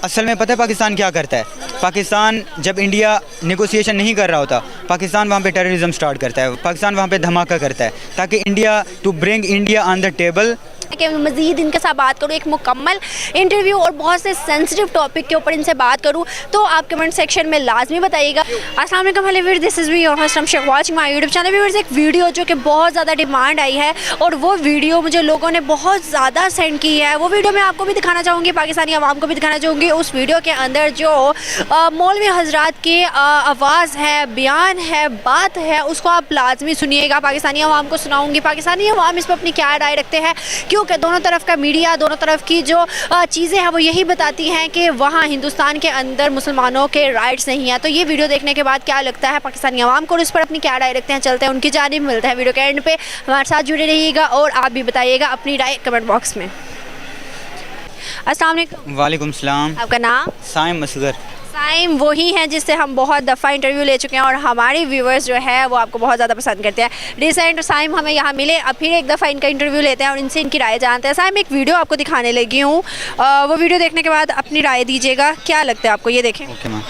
असल में पता है पाकिस्तान क्या करता है? पाकिस्तान जब इंडिया नेगोशिएशन नहीं कर रहा होता, पाकिस्तान वहाँ पे टेररिज्म स्टार्ट करता है, पाकिस्तान वहाँ पे धमाका करता है ताकि India to bring India on the table. कि मज़ीद इनके साथ बात करूँ, एक मुकम्मल इंटरव्यू और बहुत से सेंसिटिव टॉपिक के ऊपर इनसे बात करूँ, तो आप कमेंट सेक्शन में लाजमी बताइएगा। अस्सलाम वालेकुम hello viewers, this is me your host Sheikh watching my YouTube channel. Viewers, एक वीडियो जो कि बहुत ज़्यादा डिमांड आई है और वो वीडियो मुझे लोगों ने बहुत ज़्यादा सेंड की है, वो वीडियो मैं आपको भी दिखाना चाहूँगी, पाकिस्तानी आवाम को भी दिखाना चाहूँगी। उस वीडियो के अंदर जो मौलवी हजरात की आवाज़ है, बयान है, बात है, उसको आप लाजमी सुनिएगा। पाकिस्तानी आवाम को सुनाऊँगी, पाकिस्तानी आवाम इस पर अपनी क्या राय रखते हैं, क्योंकि दोनों तरफ का मीडिया, दोनों तरफ की जो चीज़ें हैं वो यही बताती हैं कि वहाँ हिंदुस्तान के अंदर मुसलमानों के राइट्स नहीं है। तो ये वीडियो देखने के बाद क्या लगता है पाकिस्तानी आवाम को, इस पर अपनी क्या राय रखते हैं, चलते हैं उनकी जानिब, मिलते हैं वीडियो के एंड पे। हमारे साथ जुड़े रहिएगा और आप भी बताइएगा अपनी राय कमेंट बॉक्स में। अस्सलाम वालेकुम। वालेकुम सलाम। आपका नाम? साइम असगर। साइम वही हैं जिससे हम बहुत दफ़ा इंटरव्यू ले चुके हैं और हमारे व्यूवर्स जो है वो आपको बहुत ज़्यादा पसंद करते हैं। रिसेंट साइम हमें यहाँ मिले, अब फिर एक दफ़ा इनका इंटरव्यू लेते हैं और इनसे इनकी राय जानते हैं। साइम, एक वीडियो आपको दिखाने लगी हूँ, वो वीडियो देखने के बाद अपनी राय दीजिएगा, क्या लगता है आपको, ये देखें। Okay ma'am.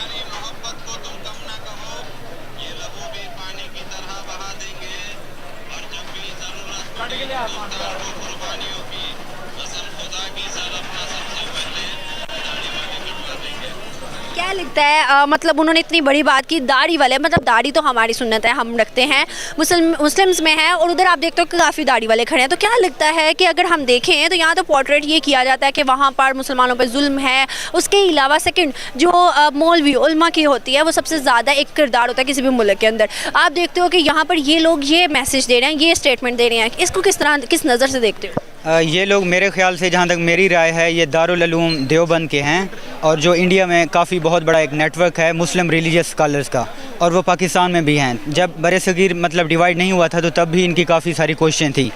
क्या लगता है मतलब उन्होंने इतनी बड़ी बात की, दाढ़ी वाले, मतलब दाढ़ी तो हमारी सुन्नत है, हम रखते हैं, मुस्लिम्स में है, और उधर आप देखते हो कि काफ़ी दाढ़ी वाले खड़े हैं। तो क्या लगता है कि अगर हम देखें तो यहाँ तो पोर्ट्रेट ये किया जाता है कि वहाँ पर मुसलमानों पर जुल्म है, उसके अलावा सेकंड जो मौलवी उलमा की होती है वो सबसे ज़्यादा एक किरदार होता है किसी भी मुल्क के अंदर। आप देखते हो कि यहाँ पर ये लोग ये मैसेज दे रहे हैं, ये स्टेटमेंट दे रहे हैं, इसको किस तरह, किस नज़र से देखते हो? ये लोग मेरे ख्याल से, जहाँ तक मेरी राय है, ये दारुल उलूम देवबंद के हैं और जो इंडिया में काफ़ी बहुत बड़ा एक नेटवर्क है मुस्लिम रिलीजियस स्कॉलर्स का, और वो पाकिस्तान में भी हैं। जब बरसगीर मतलब डिवाइड नहीं हुआ था तो तब भी इनकी काफ़ी सारी कोशिशें थी।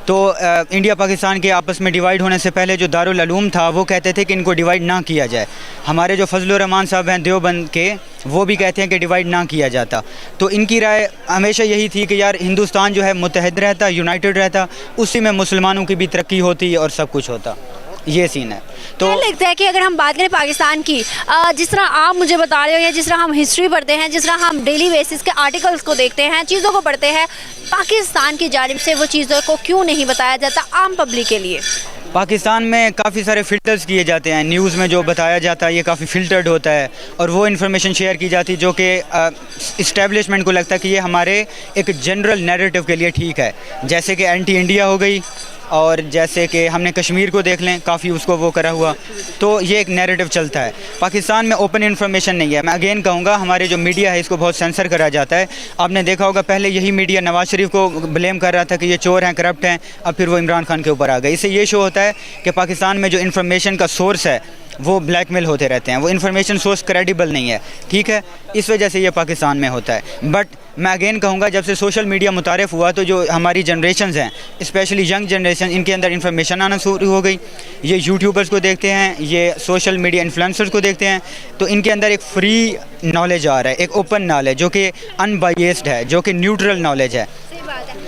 तो इंडिया पाकिस्तान के आपस में डिवाइड होने से पहले जो दारुल उलूम था वो कहते थे कि इनको डिवाइड ना किया जाए। हमारे जो फजलुर रहमान साहब हैं देवबंद के, वो भी कहते हैं कि डिवाइड ना किया जाता। तो इनकी राय हमेशा यही थी कि यार हिंदुस्तान जो है मुत्तहद रहता, यूनाइटेड रहता, उसी में मुसलमानों की भी तरक्की होती और सब कुछ होता। ये सीन है। तो क्या लगता है कि अगर हम बात करें पाकिस्तान की, जिस तरह आप मुझे बता रहे हो या जिस तरह हम हिस्ट्री पढ़ते हैं, जिस तरह हम डेली बेसिस के आर्टिकल्स को देखते हैं, चीज़ों को पढ़ते हैं, पाकिस्तान की जानिब से वो चीज़ों को क्यों नहीं बताया जाता आम पब्लिक के लिए? पाकिस्तान में काफ़ी सारे फ़िल्टर्स किए जाते हैं, न्यूज़ में जो बताया जाता है ये काफ़ी फ़िल्टर्ड होता है और वो इन्फॉर्मेशन शेयर की जाती है जो कि इस्टेब्लिशमेंट को लगता है कि ये हमारे एक जनरल नैरेटिव के लिए ठीक है। जैसे कि एंटी इंडिया हो गई, और जैसे कि हमने कश्मीर को देख लें, काफ़ी उसको वो करा हुआ, तो ये एक नैरेटिव चलता है। पाकिस्तान में ओपन इन्फॉर्मेशन नहीं है। मैं अगेन कहूँगा हमारे जो मीडिया है इसको बहुत सेंसर करा जाता है। आपने देखा होगा पहले यही मीडिया नवाज शरीफ को ब्लेम कर रहा था कि ये चोर हैं, करप्ट हैं, अब फिर वो इमरान खान के ऊपर आ गए। इससे ये शो होता है कि पाकिस्तान में जो इन्फॉर्मेशन का सोर्स है वो ब्लैकमेल होते रहते हैं, वो इन्फॉर्मेशन सोर्स क्रेडिबल नहीं है, ठीक है, इस वजह से ये पाकिस्तान में होता है। बट मैं अगेन कहूँगा जब से सोशल मीडिया मुतारिफ हुआ तो जो हमारी जनरेशन्स हैं, स्पेशली यंग जनरेशन, इनके अंदर इन्फॉर्मेशन आना शुरू हो गई। ये यूट्यूबर्स को देखते हैं, ये सोशल मीडिया इन्फ्लुएंसर्स को देखते हैं, तो इनके अंदर एक फ्री नॉलेज आ रहा है, एक ओपन नॉलेज जो कि अनबायस्ड है, जो कि न्यूट्रल नॉलेज है।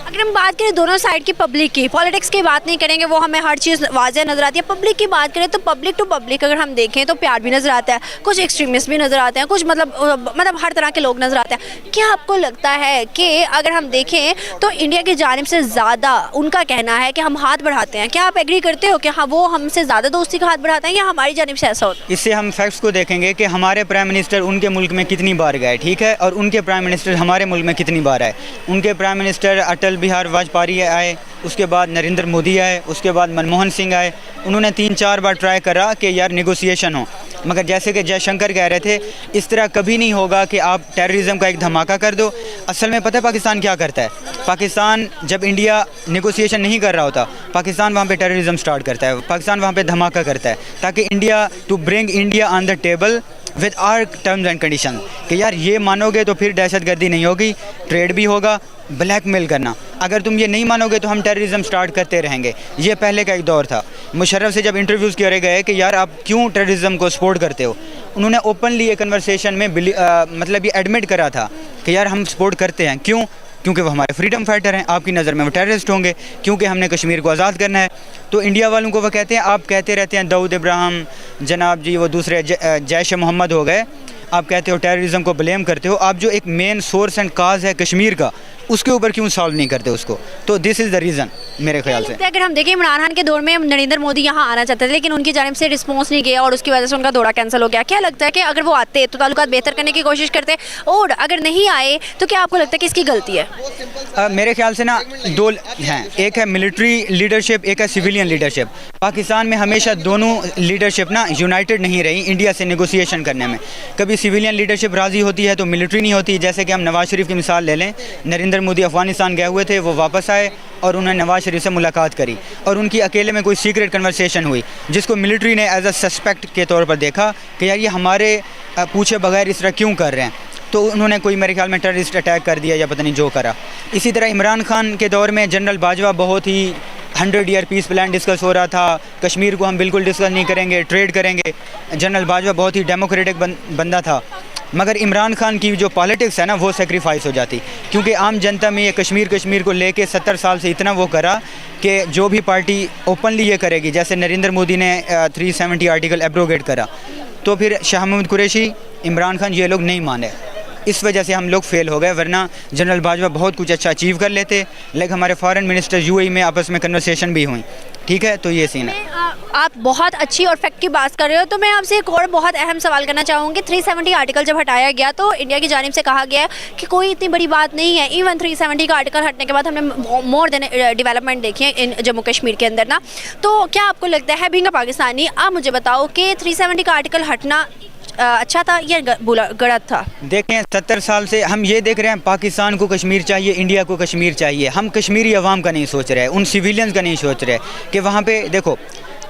अगर हम बात करें दोनों साइड की, पब्लिक की, पॉलिटिक्स की बात नहीं करेंगे, वो हमें हर चीज़ वाज़ेह नज़र आती है। पब्लिक की बात करें तो पब्लिक टू पब्लिक अगर हम देखें तो प्यार भी नज़र आता है, कुछ एक्सट्रीमिस्ट भी नज़र आते हैं, कुछ मतलब हर तरह के लोग नज़र आते हैं। क्या आपको लगता है कि अगर हम देखें तो इंडिया की जानिब से ज़्यादा उनका कहना है कि हम हाथ बढ़ाते हैं? क्या आप एग्री करते हो कि हाँ वो हमसे ज़्यादा दोस्ती का हाथ बढ़ाते हैं या हमारी जानिब से ऐसा होता है? इससे हम फैक्ट्स को देखेंगे कि हमारे प्राइम मिनिस्टर उनके मुल्क में कितनी बार गए, ठीक है, और उनके प्राइम मिनिस्टर हमारे मुल्क में कितनी बार आए। उनके प्राइम मिनिस्टर अटल बिहारी वाजपेयी आए, उसके बाद नरेंद्र मोदी आए, उसके बाद मनमोहन सिंह आए। उन्होंने 3-4 बार ट्राई करा कि यार नेगोशिएशन हो, मगर जैसे कि जयशंकर कह रहे थे, इस तरह कभी नहीं होगा कि आप टेररिज्म का एक धमाका कर दो। असल में पता है पाकिस्तान क्या करता है? पाकिस्तान जब इंडिया नेगोशिएशन नहीं कर रहा होता, पाकिस्तान वहाँ पे टेररिज्म स्टार्ट करता है, पाकिस्तान वहाँ पे धमाका करता है ताकि India to bring India on the table with our terms and condition, कि यार ये मानोगे तो फिर दहशतगर्दी नहीं होगी, ट्रेड भी होगा, ब्लैकमेल करना, अगर तुम ये नहीं मानोगे तो हम टेररिज्म स्टार्ट करते रहेंगे। ये पहले का एक दौर था। मुशर्रफ से जब इंटरव्यूज़ करे गए कि यार आप क्यों टेररिज्म को सपोर्ट करते हो, उन्होंने ओपनली ये कन्वर्सेशन में मतलब ये एडमिट करा था कि यार हम सपोर्ट करते हैं। क्यों? क्योंकि वो हमारे फ्रीडम फाइटर हैं, आपकी नज़र में वो टेररिस्ट होंगे, क्योंकि हमने कश्मीर को आज़ाद करना है। तो इंडिया वालों को वो कहते हैं, आप कहते रहते हैं दाऊद इब्राहिम जनाब जी, वो दूसरे जैश मोहम्मद हो गए, आप कहते हो टेररिज्म को ब्लेम करते हो, आप जो एक मेन सोर्स एंड काज है कश्मीर का, उसके ऊपर क्यों सॉल्व नहीं करते उसको? तो दिस इज़ द रीज़न मेरे ख्याल से। अगर हम देखें इमरान खान के दौर में नरेंद्र मोदी यहाँ आना चाहते थे, लेकिन उनकी जानिब से रिस्पॉन्स नहीं गया और उसकी वजह से उनका दौरा कैंसिल हो गया। क्या लगता है कि अगर वो आते तो ताल्लुकात बेहतर करने की कोशिश करते, और अगर नहीं आए तो क्या आपको लगता है कि इसकी गलती है? मेरे ख्याल से ना दो हैं, एक है मिलिट्री लीडरशिप, एक है सिविलियन लीडरशिप। पाकिस्तान में हमेशा दोनों लीडरशिप ना यूनाइटेड नहीं रही इंडिया से नेगोशिएशन करने में। कभी सिविलियन लीडरशिप राज़ी होती है तो मिलिट्री नहीं होती। जैसे कि हम नवाज़ शरीफ की मिसाल ले लें, नरेंद्र मोदी अफ़गानिस्तान गए हुए थे, वो वापस आए और उन्होंने नवाज़ शरीफ से मुलाकात करी और उनकी अकेले में कोई सीक्रेट कन्वर्सेशन हुई, जिसको मिलिट्री ने एज अ सस्पेक्ट के तौर पर देखा कि यार ये हमारे पूछे बगैर इस तरह क्यों कर रहे हैं। तो उन्होंने कोई मेरे ख्याल में टेररिस्ट अटैक कर दिया या पता नहीं जो करा। इसी तरह इमरान खान के दौर में जनरल बाजवा बहुत ही 100 ईयर पीस प्लान डिस्कस हो रहा था, कश्मीर को हम बिल्कुल डिस्कस नहीं करेंगे, ट्रेड करेंगे। जनरल बाजवा बहुत ही डेमोक्रेटिक बंदा था, मगर इमरान खान की जो पॉलिटिक्स है ना वो सेक्रीफाइस हो जाती, क्योंकि आम जनता में ये कश्मीर को लेके 70 साल से इतना वो करा कि जो भी पार्टी ओपनली ये करेगी, जैसे नरेंद्र मोदी ने 370 आर्टिकल एब्रोगेट करा, तो फिर शाह महमूद कुरैशी, इमरान खान ये लोग नहीं माने। इस वजह से हम लोग फेल हो गए, वरना जनरल बाजवा बहुत कुछ अच्छा अचीव कर लेते। लाइक हमारे फॉरेन मिनिस्टर यूएई में आपस में कन्वर्सेशन भी हुई, ठीक है। तो ये सीन है। आप बहुत अच्छी और फैक्ट की बात कर रहे हो, तो मैं आपसे एक और बहुत अहम सवाल करना चाहूँगी। 370 आर्टिकल जब हटाया गया तो इंडिया की जानिब से कहा गया कि कोई इतनी बड़ी बात नहीं है। इवन 370 का आर्टिकल हटने के बाद हमने मोर देन डेवलपमेंट देखी है इन जम्मू कश्मीर के अंदर ना। तो क्या आपको लगता है, बीइंग अ पाकिस्तानी, आप मुझे बताओ कि 370 का आर्टिकल हटना अच्छा था या गलत था? देखें, 70 साल से हम ये देख रहे हैं पाकिस्तान को कश्मीर चाहिए, इंडिया को कश्मीर चाहिए। हम कश्मीरी अवाम का नहीं सोच रहे, उन सिविलियंस का नहीं सोच रहे कि वहाँ पे देखो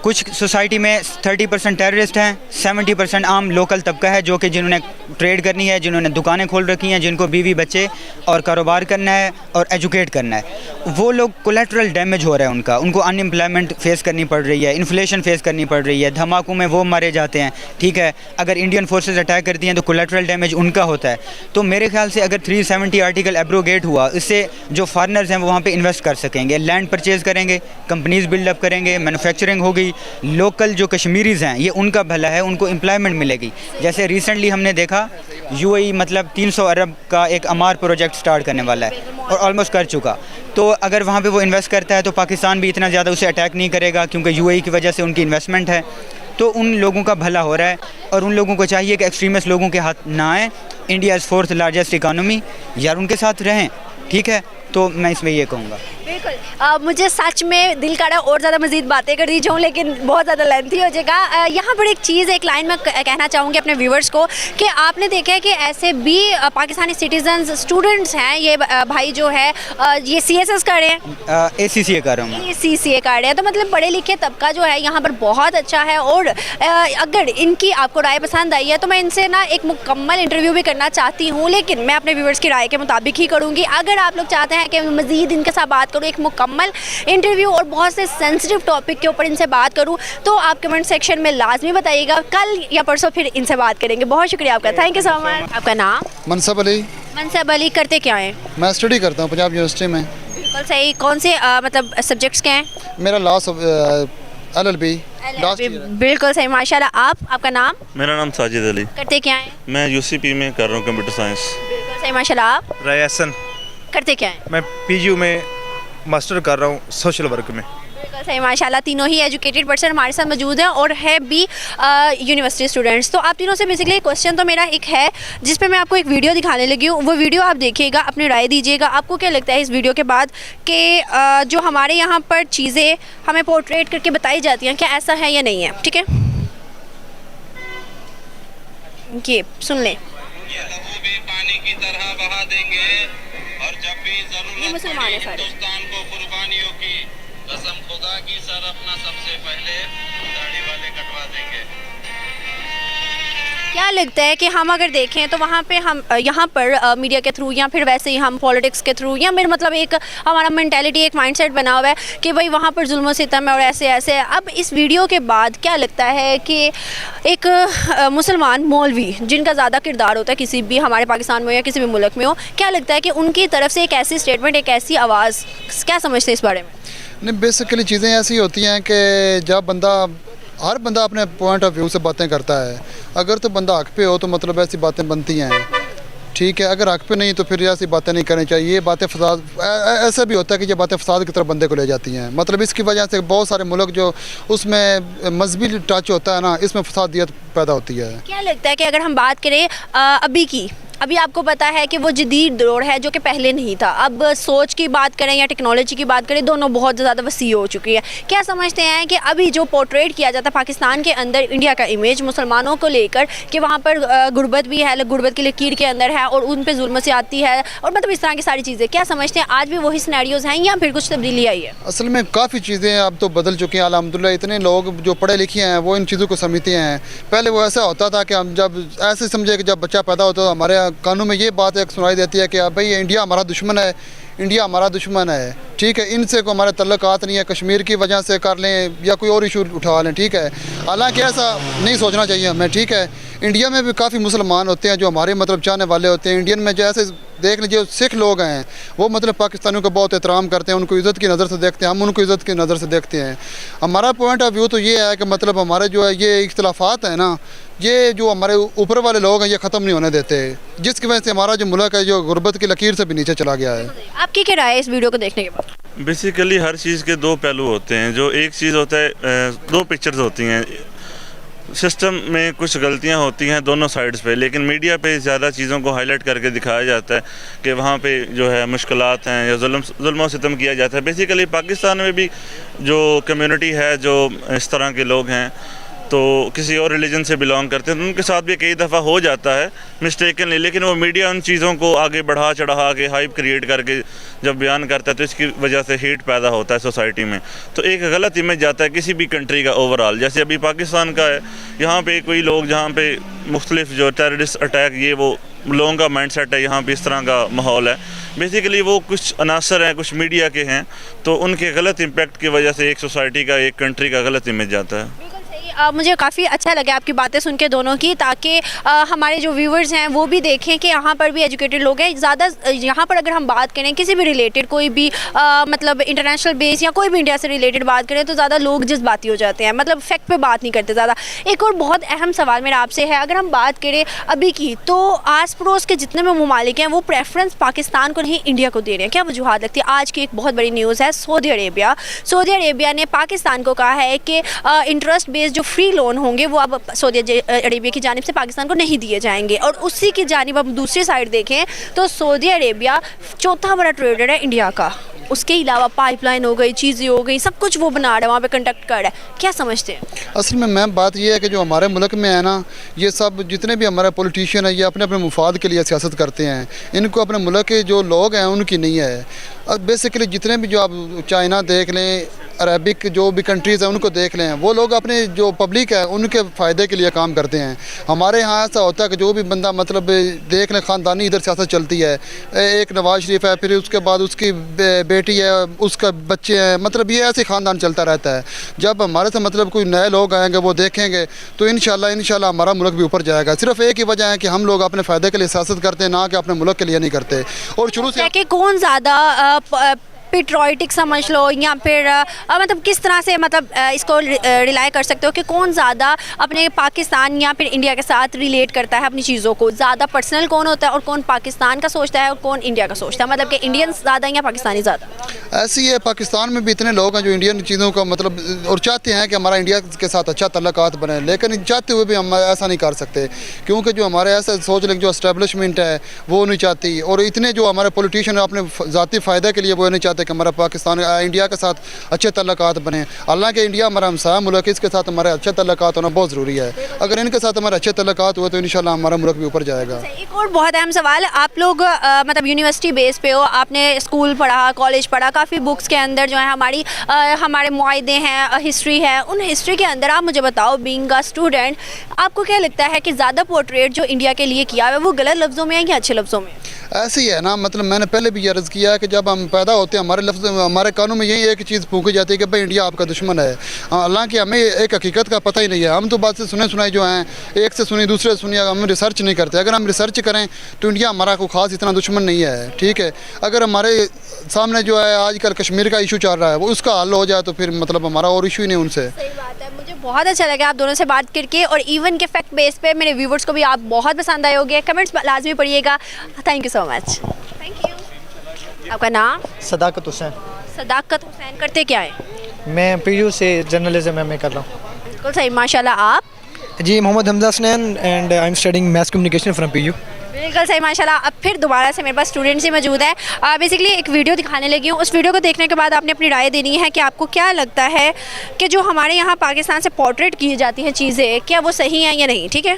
कुछ सोसाइटी में 30% टेररिस्ट हैं, 70% आम लोकल तबका है जो कि जिन्होंने ट्रेड करनी है, जिन्होंने दुकानें खोल रखी हैं, जिनको बीवी बच्चे और कारोबार करना है और एजुकेट करना है। वो लोग कोलेटरल डैमेज हो रहा है उनका, उनको अनएम्प्लॉयमेंट फेस करनी पड़ रही है, इन्फ्लेशन फेस करनी पड़ रही है, धमाकों में वो मारे जाते हैं, ठीक है। अगर इंडियन फोर्सेस अटैक करती हैं तो कोलेटरल डैमेज उनका होता है। तो मेरे ख्याल से अगर 370 आर्टिकल एब्रोगेट हुआ, इससे जो फार्नर्स हैं वो वहाँ पर इन्वेस्ट कर सकेंगे, लैंड परचेज़ करेंगे, कंपनीज़ बिल्डअप करेंगे, मैन्युफैक्चरिंग होगी, लोकल जो कश्मीरीज़ हैं ये उनका भला है, उनको एम्प्लॉयमेंट मिलेगी। जैसे रिसेंटली हमने देखा यूएई मतलब 300 अरब का एक अमार प्रोजेक्ट स्टार्ट करने वाला है और ऑलमोस्ट कर चुका। तो अगर वहाँ पे वो इन्वेस्ट करता है तो पाकिस्तान भी इतना ज़्यादा उसे अटैक नहीं करेगा, क्योंकि यूएई की वजह से उनकी इन्वेस्टमेंट है। तो उन लोगों का भला हो रहा है और उन लोगों को चाहिए कि एक्सट्रीमिस्ट लोगों के हाथ ना आए। India is 4th largest economy, यार उनके साथ रहें, ठीक है। तो मैं इसमें ये कहूँगा। बिल्कुल, मुझे सच में दिल का और ज़्यादा मज़ीद बातें कर दी जाऊँ, लेकिन बहुत ज़्यादा लेंथी हो जाएगा। यहाँ पर एक चीज़, एक लाइन में कहना चाहूँगी अपने व्यूवर्स को कि आपने देखा है कि ऐसे भी पाकिस्तानी सिटीजन्स स्टूडेंट्स हैं, ये भाई जो है ये CSS कर रहे हैं, ACCA कर रहा हूँ, ACCA कर रहे हैं। तो मतलब पढ़े लिखे तबका जो है यहाँ पर बहुत अच्छा है। और अगर इनकी आपको राय पसंद आई है तो मैं इनसे ना एक मुकम्मल इंटरव्यू भी करना चाहती हूँ, लेकिन मैं अपने व्यूवर्स की राय के मुताबिक ही करूँगी। अगर आप लोग चाहते हैं कि मज़ीद इनके साथ बात करूँ, एक मुकम्मल इंटरव्यू और बहुत से सेंसिटिव टॉपिक के ऊपर इनसे बात करूँ, तो आप कमेंट सेक्शन में लाजमी बताइएगा। कल या परसों फिर इनसे बात करेंगे। बहुत शुक्रिया आपका, थैंक यू सो मच। आपका नाम? मनसब अली। मनसब अली, करते क्या हैं? मैं स्टडी करता हूँ पंजाब यूनिवर्सिटी में। बिल्कुल सही। कौन से मतलब सब्जेक्ट्स के हैं? मेरा लॉस LLB। बिल्कुल सही, माशाल्लाह। आपका नाम? मेरा नाम साजिद अली। करते क्या हैं? मैं UCP में कर रहा हूँ कंप्यूटर साइंस। बिल्कुल सही, माशाल्लाह। आप रयासन। करते क्या हैं? मैं PGU में मास्टर कर रहा हूँ सोशल वर्क में। बिल्कुल सही, माशाल्लाह। तीनों ही एजुकेटेड पर्सन हमारे साथ मौजूद हैं और है भी यूनिवर्सिटी स्टूडेंट्स। तो आप तीनों से बेसिकली क्वेश्चन तो मेरा एक है, जिस पे मैं आपको एक वीडियो दिखाने लगी हूँ। वो वीडियो आप देखिएगा, अपनी राय दीजिएगा। आपको क्या लगता है इस वीडियो के बाद कि जो हमारे यहाँ पर चीज़ें हमें पोर्ट्रेट करके बताई जाती हैं, क्या ऐसा है या नहीं है? ठीक है, ये सुन लें। पानी की तरह बहा देंगे और जब भी जरूरत पड़ी हिंदुस्तान को कुर्बानियों की कसम खुदा की, सर अपना सबसे पहले दाढ़ी वाले कटवा देंगे। क्या लगता है कि हम अगर देखें तो वहाँ पे हम यहाँ पर मीडिया के थ्रू या फिर वैसे ही हम पॉलिटिक्स के थ्रू या मेरा मतलब एक हमारा मेंटालिटी, एक माइंडसेट बना हुआ है कि भाई वहाँ पर जुल्म सितम है और ऐसे ऐसे। अब इस वीडियो के बाद क्या लगता है कि एक मुसलमान मौलवी जिनका ज़्यादा किरदार होता है किसी भी हमारे पाकिस्तान में हो या किसी भी मुल्क में हो, क्या लगता है कि उनकी तरफ से एक ऐसी स्टेटमेंट, एक ऐसी आवाज़, क्या समझते हैं इस बारे में? नहीं, बेसिकली चीज़ें ऐसी होती हैं कि जब हर बंदा अपने पॉइंट ऑफ व्यू से बातें करता है। अगर तो बंदा हक पे हो तो मतलब ऐसी बातें बनती हैं, ठीक है। अगर हक पे नहीं तो फिर ऐसी बातें नहीं करनी चाहिए। ये बातें फसाद, ऐसा भी होता है कि ये बातें फसाद की तरफ बंदे को ले जाती हैं। मतलब इसकी वजह से बहुत सारे मुल्क जो उसमें मजहबी टच होता है ना, इसमें फसादियत पैदा होती है। क्या लगता है कि अगर हम बात करें अभी आपको पता है कि वो जदीद दौर है जो कि पहले नहीं था। अब सोच की बात करें या टेक्नोलॉजी की बात करें, दोनों बहुत ज़्यादा वसी हो चुकी है। क्या समझते हैं कि अभी जो पोर्ट्रेट किया जाता है पाकिस्तान के अंदर, इंडिया का इमेज मुसलमानों को लेकर कि वहाँ पर गुर्बत भी है, गुर्बत की लकीर के अंदर है और उन पर जुल्म से आती है और मतलब इस तरह की सारी चीज़ें, क्या समझते हैं आज भी वही सिनेरियोज़ हैं या फिर कुछ तब्दीली आई है? असल में काफ़ी चीज़ें अब तो बदल चुकी हैं अल्हम्दुलिल्लाह। इतने लोग जो पढ़े लिखे हैं वो इन चीज़ों को समझते हैं। पहले वो ऐसा होता था कि हम जब ऐसे समझे कि जब बच्चा पैदा होता तो हमारे कानून में ये बात एक सुनाई देती है कि भाई इंडिया हमारा दुश्मन है, इंडिया हमारा दुश्मन है, ठीक है। इनसे को हमारे तल्लुकात नहीं है, कश्मीर की वजह से कर लें या कोई और इशू उठा लें, ठीक है। हालांकि ऐसा नहीं सोचना चाहिए हमें, ठीक है। इंडिया में भी काफ़ी मुसलमान होते हैं जो हमारे मतलब चाहने वाले होते हैं। इंडियन में जैसे देख लीजिए सिख लोग हैं, वो मतलब पाकिस्तानियों को बहुत एहतराम करते हैं, उनको इज़्ज़त की नज़र से देखते हैं, हम उनको इज़्ज़त की नज़र से देखते हैं। हमारा पॉइंट ऑफ व्यू तो ये है कि मतलब हमारे जो है ये इख्तलाफात है ना, ये जो हमारे ऊपर वाले लोग हैं ये ख़त्म नहीं होने देते, जिसकी वजह से हमारा जो मुल्क है जो गुर्बत की लकीर से भी नीचे चला गया है। आपकी क्या राय है इस वीडियो को देखने के बाद? बेसिकली हर चीज़ के दो पहलू होते हैं। जो एक चीज़ होता है, दो पिक्चर्स होती हैं। सिस्टम में कुछ गलतियां होती हैं दोनों साइड्स पे, लेकिन मीडिया पे ज़्यादा चीज़ों को हाईलाइट करके दिखाया जाता है कि वहाँ पे जो है मुश्किलात हैं या जुल्म सितम किया जाता है। बेसिकली पाकिस्तान में भी जो कम्युनिटी है, जो इस तरह के लोग हैं तो किसी और रिलीजन से बिलोंग करते हैं, तो उनके साथ भी कई दफ़ा हो जाता है मिस्टेकनली, लेकिन वो मीडिया उन चीज़ों को आगे बढ़ा चढ़ा के हाइप क्रिएट करके जब बयान करता है तो इसकी वजह से हेट पैदा होता है सोसाइटी में। तो एक गलत इमेज जाता है किसी भी कंट्री का ओवरऑल। जैसे अभी पाकिस्तान का है, यहाँ पे कोई लोग जहाँ पे मुख्तलिफ जो टेररिस्ट अटैक, ये वो लोगों का माइंड सेट है, यहाँ पे इस तरह का माहौल है। बेसिकली वो कुछ अनासर हैं, कुछ मीडिया के हैं, तो उनके गलत इम्पैक्ट की वजह से एक सोसाइटी का, एक कंट्री का गलत इमेज जाता है। मुझे काफ़ी अच्छा लगा आपकी बातें सुन के दोनों की, ताकि हमारे जो व्यूवर्स हैं वो भी देखें कि यहाँ पर भी एजुकेटेड लोग हैं ज़्यादा। यहाँ पर अगर हम बात करें किसी भी रिलेटेड, कोई भी मतलब इंटरनेशनल बेस या कोई भी इंडिया से रिलेटेड बात करें तो ज़्यादा लोग जज्बाती हो जाते हैं, मतलब फैक्ट पे बात नहीं करते ज़्यादा। एक और बहुत अहम सवाल मेरा आपसे है, अगर हम बात करें अभी की, तो आस पड़ोस के जितने भी ममालिक हैं वो प्रेफरेंस पाकिस्तान को नहीं इंडिया को दे रहे हैं। क्या वजूहत लगती है? आज की एक बहुत बड़ी न्यूज़ है, सऊदी अरेबिया ने पाकिस्तान को कहा है कि इंटरेस्ट बेस्ड जो फ्री लोन होंगे वो अब सऊदी अरेबिया की जानिब से पाकिस्तान को नहीं दिए जाएंगे। और उसी की जानिब अब दूसरी साइड देखें तो सऊदी अरेबिया चौथा बड़ा ट्रेडर है इंडिया का। उसके अलावा पाइपलाइन हो गई, चीज़ें हो गई, सब कुछ वो बना रहा है, वहाँ पे कंडक्ट कर रहा है। क्या समझते हैं? असल में मैम बात ये है कि जो हमारे मुल्क में है ना, ये सब जितने भी हमारे पॉलिटिशियन हैं ये अपने अपने मुफाद के लिए सियासत करते हैं। इनको अपने मुल्क के जो लोग हैं उनकी नहीं है। अब बेसिकली जितने भी जो आप चाइना देख लें, अरबिक जो भी कंट्रीज़ हैं उनको देख लें, वो लोग अपने जो पब्लिक है उनके फ़ायदे के लिए काम करते हैं। हमारे यहाँ ऐसा होता है कि जो भी बंदा मतलब देख लें, ख़ानदानी इधर सियासत चलती है। एक नवाज शरीफ है, फिर उसके बाद उसकी बेटी है, उसका बच्चे हैं, मतलब ये ऐसे ख़ानदान चलता रहता है। जब हमारे से मतलब कोई नए लोग आएंगे वो देखेंगे तो इंशाल्लाह हमारा मुल्क भी ऊपर जाएगा। सिर्फ एक ही वजह है कि हम लोग अपने फ़ायदे के लिए सियासत करते हैं, ना कि अपने मुल्क के लिए नहीं करते। और शुरू से कौन ज़्यादा पेट्रोटिक समझ लो या फिर मतलब किस तरह से मतलब इसको रिलाई कर सकते हो कि कौन ज़्यादा अपने पाकिस्तान या फिर इंडिया के साथ रिलेट करता है अपनी चीज़ों को? ज़्यादा पर्सनल कौन होता है और कौन पाकिस्तान का सोचता है और कौन इंडिया का सोचता है? मतलब कि इंडियन ज़्यादा या पाकिस्तानी ज़्यादा? ऐसी है, पाकिस्तान में भी इतने लोग हैं जो इंडियन चीज़ों का मतलब और चाहते हैं कि हमारा इंडिया के साथ अच्छा तल्लुकात बने, लेकिन चाहते हुए भी हम ऐसा नहीं कर सकते क्योंकि जो हमारे ऐसा सोच लें जो इस्टेब्लिशमेंट है वो नहीं चाहती, और इतने जो हमारे पॉलिटिशियन अपने ज़ाती फ़ायदे के लिए वो नहीं चाहते कि हमारा पाकिस्तान इंडिया के साथ अच्छे तल्लुकात बने। हालांकि इंडिया हमारा हमसाया मुल्क है, इसके साथ हमारे अच्छे तल्लुकात होना बहुत ज़रूरी है। अगर इनके साथ हमारे अच्छे तल्लुकात हुए तो इंशाल्लाह हमारा मुल्क भी ऊपर जाएगा। एक और बहुत अहम सवाल, आप लोग मतलब यूनिवर्सिटी बेस पे हो, आपने स्कूल पढ़ा, कॉलेज पढ़ा, काफ़ी बुक्स के अंदर जो है हमारे मुआहदे हैं, हिस्ट्री है, उन हिस्ट्री के अंदर आप मुझे बताओ बीइंग अ स्टूडेंट, आपको क्या लगता है कि ज़्यादा पोर्ट्रेट जो इंडिया के लिए किया है वो गलत लफ्ज़ों में है या अच्छे लफ्ज़ों में? ऐसे ही है ना, मतलब मैंने पहले भी अर्ज़ किया है कि जब हम पैदा होते हैं हमारे लफ्ज़ हमारे कानों में यही एक चीज़ फूंकी जाती है कि भाई इंडिया आपका दुश्मन है। हालांकि हमें एक हकीकत का पता ही नहीं है। हम तो बात से सुने सुनाए जो हैं, एक से सुनी दूसरे से सुनी, हम रिसर्च नहीं करते। अगर हम रिसर्च करें तो इंडिया हमारा कोई ख़ास इतना दुश्मन नहीं है, ठीक है। अगर हमारे सामने जो है आजकल कश्मीर का इशू चल रहा है वो उसका हल हो जाए तो फिर मतलब हमारा और इशू ही नहीं उनसे। सही बात है, मुझे बहुत अच्छा लगा आप दोनों से बात करके, और इवन के फैक्ट बेस पे मेरे व्यूवर्स को भी आप बहुत पसंद आए होंगे। कमेंट्स लाजमी पढ़िएगा। Thank you so much. Thank you. आपका नाम? सदाकत हुसैन। सदाकत हुसैन, करते क्या है? मैं पीयू से जर्नलिज्म में कर रहा हूँ। बिल्कुल सही, माशाल्लाह। आप? जी, Mohammad Hamza Hasnain and I am studying mass communication from PU. बिल्कुल सही, माशाल्लाह। अब फिर दोबारा से मेरे पास स्टूडेंट्स ही मौजूद है। बेसिकली एक वीडियो दिखाने लगी हूँ, उस वीडियो को देखने के बाद आपने अपनी राय देनी है कि आपको क्या लगता है कि जो हमारे यहाँ पाकिस्तान से पोर्ट्रेट की जाती हैं चीज़ें, क्या वो सही हैं या नहीं, ठीक है?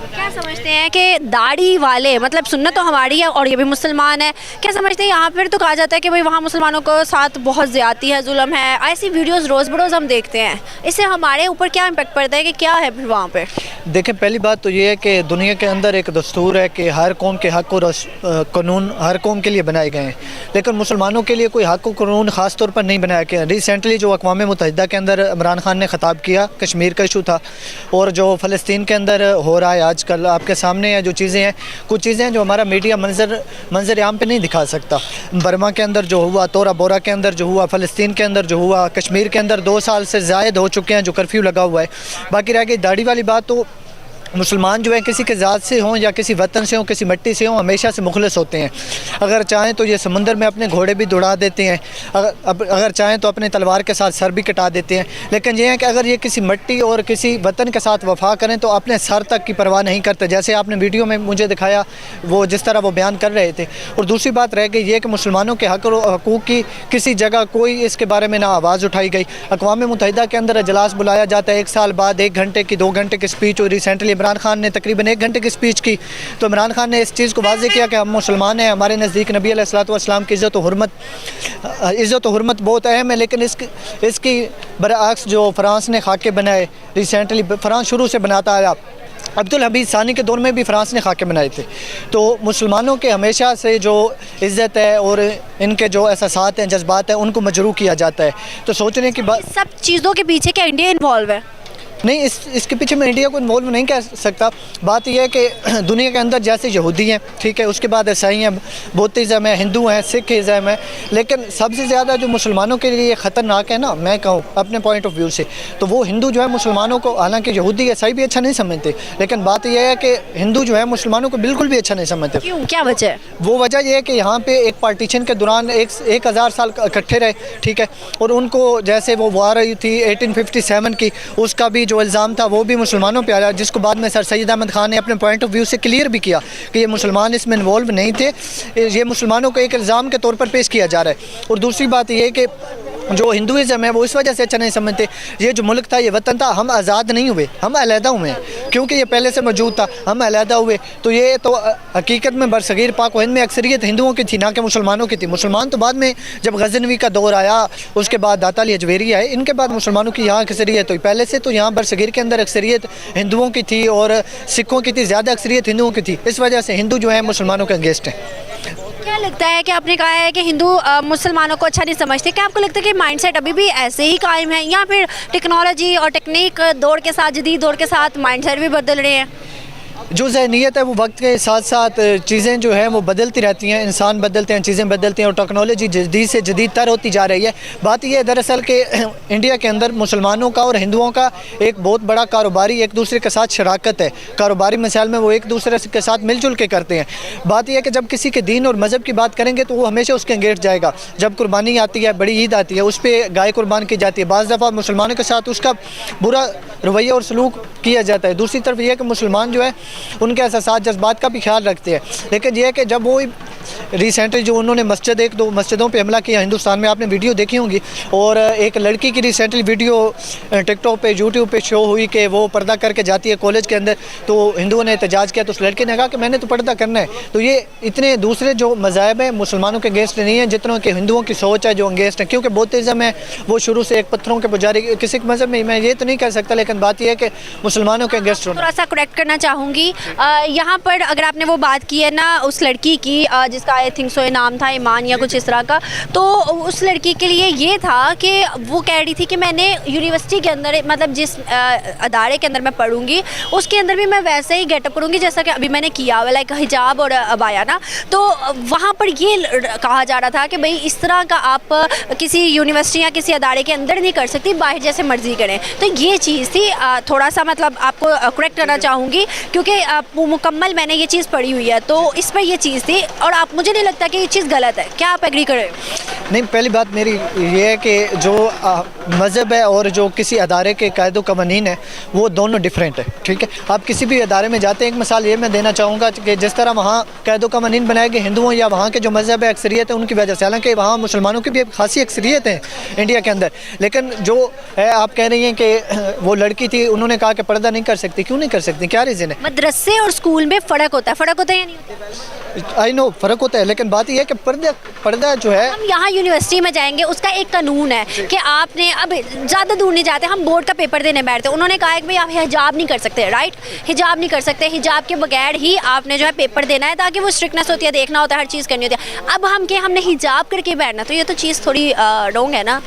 क्या समझते हैं कि दाढ़ी वाले, मतलब सुन्नत तो हमारी है और ये भी मुसलमान है, क्या समझते हैं यहाँ पर तो कहा जाता है कि भाई वहाँ मुसलमानों को साथ बहुत ज़्यादती है, जुल्म है, ऐसी वीडियोस रोज़ बरोज़ हम देखते हैं। इससे हमारे ऊपर क्या इम्पेक्ट पड़ता है कि क्या है फिर वहाँ पे? देखें, पहली बात तो ये है कि दुनिया के अंदर एक दस्तूर है कि हर कौम के हक़ और कानून हर कौम के लिए बनाए गए हैं, लेकिन मुसलमानों के लिए कोई हक़ और कानून ख़ास तौर पर नहीं बनाया गया। रिसेंटली जो अक़वाम मुत्तहिदा के अंदर इमरान खान ने ख़िताब किया, कश्मीर का इशू था, और जो फ़लस्तीन के अंदर हो रहा है आजकल आपके सामने है जो चीज़ें हैं, कुछ चीज़ें हैं जो हमारा मीडिया मंजर आम पे नहीं दिखा सकता। बर्मा के अंदर जो हुआ, तोरा बोरा के अंदर जो हुआ, फ़लस्तीन के अंदर जो हुआ, कश्मीर के अंदर 2 साल से ज़ायद हो चुके हैं जो कर्फ्यू लगा हुआ है। बाकी रह गई दाढ़ी वाली बात, तो मुसलमान जो है किसी के ज़ात से हों या किसी वतन से हों, किसी मिट्टी से हों, हमेशा से मुखलिस होते हैं। अगर चाहें तो ये समंदर में अपने घोड़े भी दौड़ा देते हैं, अगर चाहें तो अपने तलवार के साथ सर भी कटा देते हैं, लेकिन ये है कि अगर ये किसी मिट्टी और किसी वतन के साथ वफा करें तो अपने सर तक की परवाह नहीं करते, जैसे आपने वीडियो में मुझे दिखाया वो जिस तरह वो बयान कर रहे थे। और दूसरी बात रह गई ये कि मुसलमानों के हक़ और हकूक़ की किसी जगह कोई इसके बारे में ना आवाज़ उठाई गई। अक़वाम मुत्तहिदा के अंदर अजलास बुलाया जाता है, 1 साल बाद 1 घंटे की 2 घंटे की स्पीच, और रिसेंटली इमरान खान ने तकरीबन 1 घंटे की स्पीच की। तो इमरान खान ने इस चीज़ को वाज़ेह किया कि हम मुसलमान हैं, हमारे नज़दीक नबी अलैहिस्सलातु वस्सलाम की इज़्ज़त और हुर्मत बहुत अहम है, लेकिन इसकी बरअक्स जो फ़्रांस ने खाके बनाए, रिसेंटली फ़्रांस शुरू से बनाता आया, अब्दुल हमीद सानी के दौर में भी फ़्रांस ने खाके बनाए थे। तो मुसलमानों के हमेशा से जो इज़्ज़त है और इनके जो एहसासात हैं, जज्बात हैं, उनको मजरूह किया जाता है। तो सोचने की बात, सब चीज़ों के पीछे क्या इंडिया इन्वॉल्व है? नहीं, इसके पीछे मैं इंडिया को इन्वॉल्व नहीं कह सकता। बात यह है कि दुनिया के अंदर जैसे यहूदी हैं, ठीक है, उसके बाद ईसाई हैं, बौद्धिज़्म है, हिंदू हैं, सिखिज़्म है, लेकिन सबसे ज़्यादा जो मुसलमानों के लिए ख़तरनाक है ना, मैं कहूँ अपने पॉइंट ऑफ व्यू से, तो वो हिंदू जो है मुसलमानों को, हालांकि यहूदी ईसाई भी अच्छा नहीं समझते, लेकिन बात यह है कि हिंदू जो है मुसलमानों को बिल्कुल भी अच्छा नहीं समझते। क्यों, क्या वजह है? वो वजह यह है कि यहाँ पे एक पार्टीशन के दौरान 1000 साल इकट्ठे रहे, ठीक है, और उनको जैसे वो वार हुई थी 1857 की, उसका भी जो इल्ज़ाम था वो भी मुसलमानों पे आया, जिसको बाद में सर सैयद अहमद खान ने अपने पॉइंट ऑफ व्यू से क्लियर भी किया कि ये मुसलमान इसमें इन्वॉल्व नहीं थे, ये मुसलमानों को एक इल्ज़ाम के तौर पर पेश किया जा रहा है। और दूसरी बात ये है कि जो हिंदुइज़्म है वो इस वजह से अच्छा नहीं समझते, ये जो मुल्क था, ये वतन था, हम आज़ाद नहीं हुए, हम अलहदा हुए हैं, क्योंकि ये पहले से मौजूद था, हम अलहदा हुए। तो ये तो हकीकत में बरसगीर पाक व हिंद में अक्सरियत हिंदुओं की थी, ना कि मुसलमानों की थी। मुसलमान तो बाद में जब गज़नवी का दौर आया, उसके बाद दाता अली अजवेरी आए, इनके बाद मुसलमानों की यहाँ अक्सरियत हुई। पहले से तो यहाँ बरसगीर के अंदर अक्सरियत हिंदुओं की थी और सिखों की थी, ज़्यादा अक्सरियत हिंदुओं की थी, इस वजह से हिंदू जो है मुसलमानों के अगेंस्ट हैं। क्या लगता है कि आपने कहा है कि हिंदू मुसलमानों को अच्छा नहीं समझते, क्या आपको लगता है कि माइंडसेट अभी भी ऐसे ही कायम है, या फिर टेक्नोलॉजी और टेक्निक दौर के साथ, जदीद दौर के साथ माइंडसेट भी बदल रहे हैं? जो ज़हनीत है वो वक्त के साथ साथ चीज़ें जो हैं वो बदलती रहती हैं, इंसान बदलते हैं, चीज़ें बदलती हैं, और टेक्नोलॉजी जदीद से जदीद तर होती जा रही है। बात यह है दरअसल कि इंडिया के अंदर मुसलमानों का और हिंदुओं का एक बहुत बड़ा कारोबारी एक दूसरे के साथ शराकत है, कारोबारी मसाइल में वो एक दूसरे के साथ मिलजुल के करते हैं। बात यह है कि जब किसी के दीन और मज़हब की बात करेंगे तो वो हमेशा उसके अंगेट जाएगा। जब कुर्बानी आती है, बड़ी ईद आती है, उस पर गाय कुर्बान की जाती है, बाज़ दफ़ा मुसलमानों के साथ उसका बुरा रवैया और सलूक किया जाता है। दूसरी तरफ यह है कि मुसलमान जो है उनके एहसास जज्बात का भी ख्याल रखते हैं, लेकिन यह है कि जब वो रिसेंटली जो उन्होंने मस्जिद, एक दो मस्जिदों पे हमला किया हिंदुस्तान में, आपने वीडियो देखी होंगी। और एक लड़की की रिसेंटली वीडियो टिकटॉक पे, यूट्यूब पे शो हुई कि वो पर्दा करके जाती है कॉलेज के अंदर, तो हिंदुओं ने एहतजाज किया, तो उस लड़के ने कहा कि मैंने तो पर्दा करना है। तो ये इतने दूसरे जो मज़ाहब हैं मुसलमानों के अगेंस्ट नहीं है जितनों के हिंदुओं की सोच है जो अगेंस्ट है, क्योंकि बौद्धिज़्म है वो शुरू से एक पत्थरों के पुजारी, किसी मज़हब में मैं ये तो नहीं कह सकता, लेकिन बात यह है कि मुसलमानों के अगेंस्ट होना। थोड़ा सा करेक्ट करना चाहूँगी, यहाँ पर अगर आपने वो बात की है ना उस लड़की की जिसका आई थिंक सो नाम था ईमान या कुछ इस तरह का, तो उस लड़की के लिए ये था कि वो कह रही थी कि मैंने यूनिवर्सिटी के अंदर, मतलब जिस अदारे के अंदर मैं पढ़ूंगी उसके अंदर भी मैं वैसे ही गेटअप करूँगी जैसा कि अभी मैंने किया हुआ, लाइक हिजाब और अबाया ना। तो वहाँ पर ये कहा जा रहा था कि भाई इस तरह का आप किसी यूनिवर्सिटी या किसी अदारे के अंदर नहीं कर सकती, बाहर जैसे मर्जी करें। तो ये चीज़ थी, थोड़ा सा मतलब आपको करेक्ट करना चाहूँगी क्योंकि मुकम्मल मैंने ये चीज़ पढ़ी हुई है, तो इस पर ये चीज़ थी। और आप, मुझे नहीं लगता कि ये चीज़ गलत है, क्या आप एग्री करें? नहीं, पहली बात मेरी ये है कि जो मज़हब है और जो किसी अदारे के कायदो कवानीन है वो दोनों डिफरेंट है, ठीक है। आप किसी भी अदारे में जाते हैं, एक मिसाल ये मैं देना चाहूँगा कि जिस तरह वहाँ कायदो कवानीन बनाए गए हिंदुओं या वहाँ के जो मज़हब है अक्सरियत है उनकी वजह से, हालांकि वहाँ मुसलमानों की भी एक खासी अक्सरियत है इंडिया के अंदर, लेकिन जो है आप कह रही हैं कि वो लड़की थी, उन्होंने कहा कि पर्दा नहीं कर सकती, क्यों नहीं कर सकती, क्या रीज़न है? मदरसे और स्कूल में फ़र्क होता है या नहीं होता? आई नो फ़र्क होता है, लेकिन बात यह है कि पर्दा जो है, हम यहाँ यूनिवर्सिटी में जाएंगे, उसका एक कानून है कि आपने, अब ज़्यादा दूर नहीं जाते, हम बोर्ड का पेपर देने बैठते, उन्होंने कहा है कि भाई आप हिजाब नहीं कर सकते, राइट, हिजाब नहीं कर सकते, हिजाब के बगैर ही आपने जो है पेपर देना है, ताकि वो स्ट्रिक्टनेस होती है, देखना होता है, हर चीज़ करनी होती है। अब हम हमने हिजाब करके बैठना, तो ये तो चीज़ थोड़ी रॉन्ग है ना।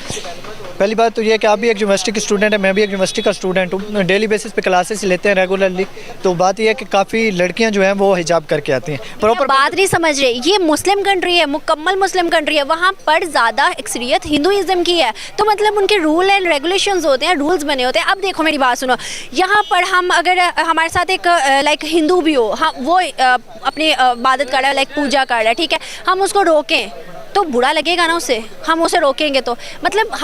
पहली बात तो ये है कि आप भी एक यूनिवर्सिटी के स्टूडेंट है, मैं भी एक यूनिवर्सिटी का स्टूडेंट हूँ, डेली बेसिस पे क्लासेस लेते हैं रेगुलरली, तो बात ये है कि काफ़ी लड़कियाँ जो हैं वो हिजाब करके आती हैं। प्रॉपर बात नहीं समझ रहे, ये मुस्लिम कंट्री है, मुकम्मल मुस्लिम कंट्री है, वहाँ पर ज़्यादा अक्सरियत हिंदुइज़्म की है, तो मतलब उनके रूल एंड रेगुलेशंस होते हैं, रूल्स बने होते हैं। अब देखो मेरी बात सुनो, यहाँ पर हम अगर हमारे साथ एक लाइक हिंदू भी हो, हम वो अपनी इबादत कर रहा है, लाइक पूजा कर रहा है, ठीक है, हम उसको रोकें तो बुरा लगेगा ना उसे, हम उसे रोकेंगे तो मतलब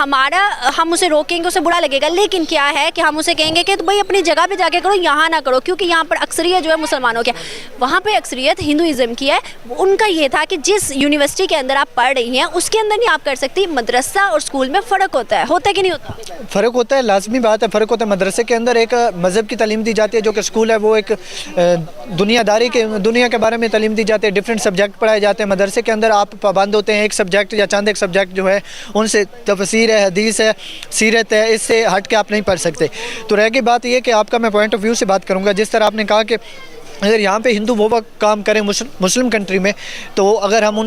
हम उसे रोकेंगे, उसे बुरा लगेगा। लेकिन क्या है कि हम उसे कहेंगे कि तो भाई अपनी जगह पे जाके करो, यहाँ ना करो, क्योंकि यहाँ पर अक्सरियत जो है मुसलमानों की है, वहाँ पे अक्सरियत हिंदुइज़्म की है। उनका ये था कि जिस यूनिवर्सिटी के अंदर आप पढ़ रही हैं उसके अंदर नहीं आप कर सकती। मदरसा और स्कूल में फ़र्क होता है कि नहीं होता? फ़र्क होता है, लाजमी बात है, फ़र्क होता है। मदरसे के अंदर एक मज़हब की तालीम दी जाती है, जो कि स्कूल है वो एक दुनिया के बारे में तालीम दी जाती है, डिफरेंट सब्जेक्ट पढ़ाए जाते हैं। मदरसे के अंदर आप पाबंद होते हैं एक सब्जेक्ट या चंद एक सब्जेक्ट जो है उनसे, तफसीर है, हदीस है, सीरत है, इससे हट के आप नहीं पढ़ सकते। तो रह गई बात ये कि आपका मैं पॉइंट ऑफ व्यू से बात करूँगा, जिस तरह आपने कहा कि अगर यहाँ पे हिंदू वो काम करें मुस्लिम कंट्री में, तो अगर हम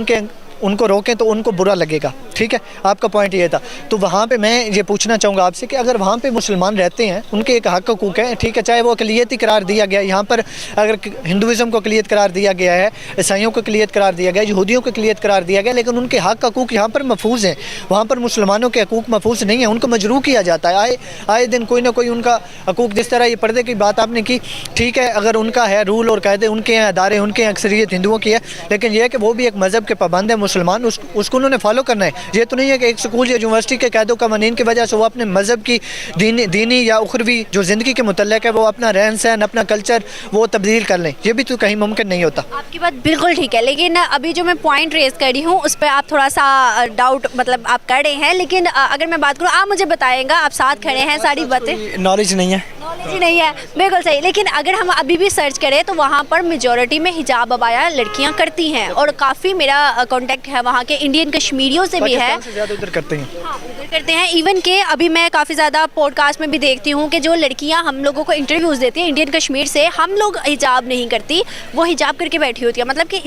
उनको रोकें तो उनको बुरा लगेगा, ठीक है, आपका पॉइंट ये था। तो वहाँ पे मैं ये पूछना चाहूँगा आपसे कि अगर वहाँ पे मुसलमान रहते हैं, उनके एक हक हकूक़ है, ठीक है, चाहे वो अक़लियती करार दिया गया, यहाँ पर अगर हिंदुइज़्म को अक़लियत करार दिया गया है, ईसाइयों को अक़लियत करार दिया गया, यहूदियों को अक़लियत करार दिया गया, लेकिन उनके हक हकूक़ यहाँ पर महफूज हैं, वहाँ पर मुसलमानों के हकूक़ महफूज नहीं है, उनको मजरूह किया जाता है। आए दिन कोई ना कोई उनका हकूक़, जिस तरह ये पर्दे की बात आपने की, ठीक है, अगर उनका है रूल और कायदे, उनके हैं अदारे, उनके हैं, अक्सरियत हिंदुओं की है, लेकिन यह है कि वो भी एक मज़हब के पाबंद है मुसलमान, उसको उन्होंने फॉलो करना है। ये तो नहीं है कि एक स्कूल या यूनिवर्सिटी के कायदों कवानीन की वजह से वो अपने मज़हब की दीनी या उखरवी जो ज़िंदगी के मुतल्लिक़ है वो अपना रहन सहन, अपना कल्चर वो तब्दील कर लें, ये भी तो कहीं मुमकिन नहीं होता। आपकी बात बिल्कुल ठीक है, लेकिन अभी जो मैं पॉइंट रेज़ कर रही हूँ उस पर आप थोड़ा सा डाउट मतलब आप कर रहे हैं, लेकिन अगर मैं बात करूँ, आप मुझे बताएंगा, आप साथ खड़े हैं, सारी बातें नॉलेज नहीं है, नॉलेज ही नहीं है, बिल्कुल सही। लेकिन अगर हम अभी भी सर्च करें तो वहाँ पर मेजॉरिटी में हिजाब अबाया लड़कियाँ करती हैं, और काफ़ी मेरा कॉन्टेक्ट है वहाँ के इंडियन कश्मीरियों से भी है, उधर करते हैं, हाँ उधर करते हैं। इवन के अभी मैं काफ़ी ज़्यादा पॉडकास्ट में भी देखती हूँ कि जो लड़कियाँ हम लोगों को इंटरव्यूज़ देती हैं इंडियन कश्मीर से, हम लोग हिजाब नहीं करती, वो हिजाब करके बैठी होती है, मतलब कि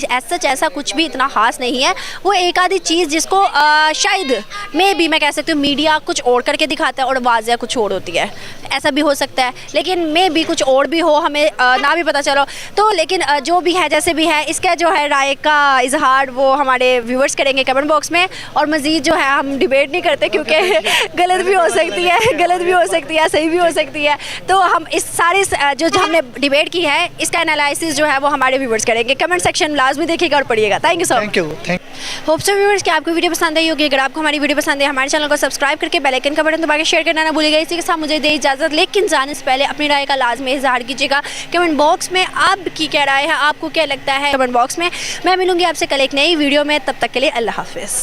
ऐसा कुछ भी इतना खास नहीं है। वो एक आधी चीज़ जिसको शायद मैं कह सकती हूँ मीडिया कुछ और करके दिखाता है और वाज़ह कुछ और होती है, ऐसा भी हो सकता है, लेकिन भी कुछ और भी हो, हमें ना भी पता चलो। तो लेकिन जो भी है जैसे भी है, इसका जो है राय का इजहार वो हमारे व्यूवर्स करेंगे कमेंट बॉक्स में, और मज़ीद जो है हम डिबेट नहीं करते क्योंकि गलत भी हो सकती है, सही भी हो सकती है। तो हम इस सारे जो हमने डिबेट की है इसका एनालिसिस जो है वो हमारे व्यूवर्स करेंगे। कमेंट सेक्शन लाजमी देखिएगा और पढ़िएगा। Thank you so much. Hope so viewers कि आपको वीडियो पसंद आई होगी। अगर आपको हमारी वीडियो पसंद है, हमारे चैनल को सब्सक्राइब करके बेल आइकन का बटन दबा के शेयर करना ना भूलिएगा। इसी के साथ मुझे दे इजाज़त, लेकिन जाने से पहले अपनी राय का लाजमी इजहार कीजिएगा कमेंट बॉक्स में। आपकी क्या राय है, आपको क्या लगता है कमेंट बॉक्स में। मैं मिलूंगी आपसे कल एक नई वीडियो में, तब तक के लिए अल्लाह हाफिज़।